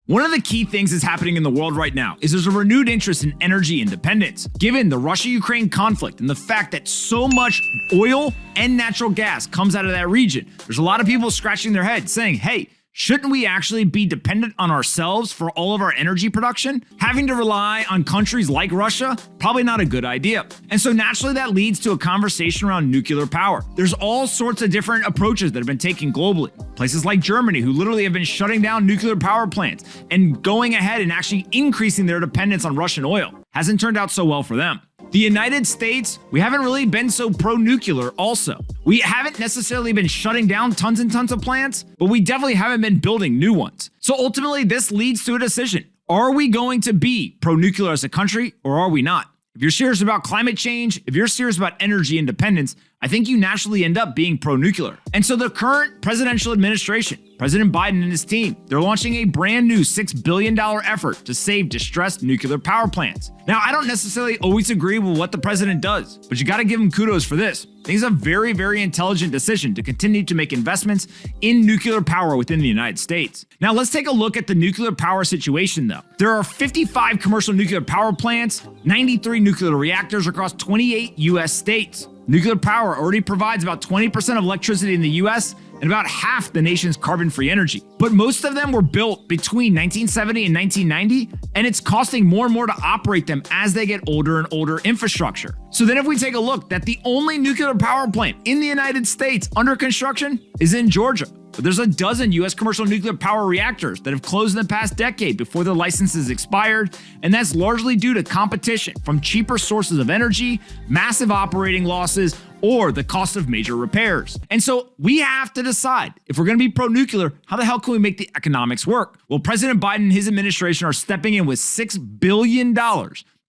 One of the key things that's happening in the world right now is there's a renewed interest in energy independence. Given the Russia-Ukraine conflict and the fact that so much oil and natural gas comes out of that region, there's a lot of people scratching their heads saying, hey, shouldn't we actually be dependent on ourselves for all of our energy production? Having to rely on countries like Russia, probably not a good idea. And so naturally that leads to a conversation around nuclear power. There's all sorts of different approaches that have been taken globally. Places like Germany, who literally have been shutting down nuclear power plants and going ahead and actually increasing their dependence on Russian oil, hasn't turned out so well for them. The United States, we haven't really been so pro-nuclear also. We haven't necessarily been shutting down tons and tons of plants, but we definitely haven't been building new ones. So ultimately, this leads to a decision. Are we going to be pro-nuclear as a country, or are we not? If you're serious about climate change, if you're serious about energy independence, I think you naturally end up being pro-nuclear. And so the current presidential administration, President Biden and his team, they're launching a brand new $6 billion effort to save distressed nuclear power plants. Now, I don't necessarily always agree with what the president does, but you got to give him kudos for this. I think it's a very, very intelligent decision to continue to make investments in nuclear power within the United States. Now, let's take a look at the nuclear power situation, though. There are 55 commercial nuclear power plants, 93 nuclear reactors across 28 U.S. states. Nuclear power already provides about 20% of electricity in the US and about half the nation's carbon-free energy. But most of them were built between 1970 and 1990, and it's costing more and more to operate them as they get older and older infrastructure. So then if we take a look, that the only nuclear power plant in the United States under construction is in Georgia. But there's a dozen U.S. commercial nuclear power reactors that have closed in the past decade before their licenses expired, and that's largely due to competition from cheaper sources of energy, massive operating losses, or the cost of major repairs. And so we have to decide, if we're going to be pro-nuclear, how the hell can we make the economics work? Well, President Biden and his administration are stepping in with $6 billion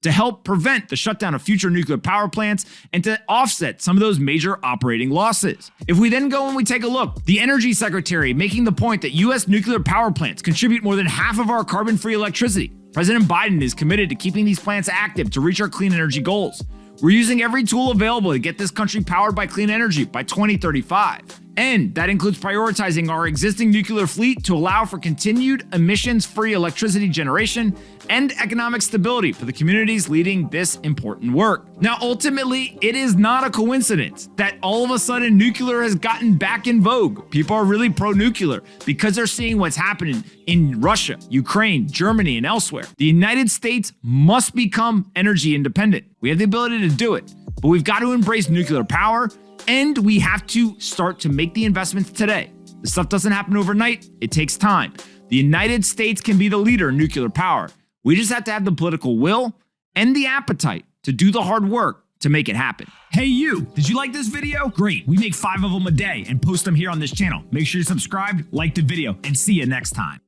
to help prevent the shutdown of future nuclear power plants and to offset some of those major operating losses. If we then go and we take a look, the Energy Secretary making the point that U.S. nuclear power plants contribute more than half of our carbon-free electricity. President Biden is committed to keeping these plants active to reach our clean energy goals. We're using every tool available to get this country powered by clean energy by 2035. And that includes prioritizing our existing nuclear fleet to allow for continued emissions-free electricity generation and economic stability for the communities leading this important work. Now, ultimately, it is not a coincidence that all of a sudden nuclear has gotten back in vogue. People are really pro-nuclear because they're seeing what's happening in Russia, Ukraine, Germany, and elsewhere. The United States must become energy independent. We have the ability to do it, but we've got to embrace nuclear power, and we have to start to make the investments today. This stuff doesn't happen overnight. It takes time. The United States can be the leader in nuclear power. We just have to have the political will and the appetite to do the hard work to make it happen. Hey you, did you like this video? Great, we make 5 of them a day and post them here on this channel. Make sure you subscribe, like the video, and see you next time.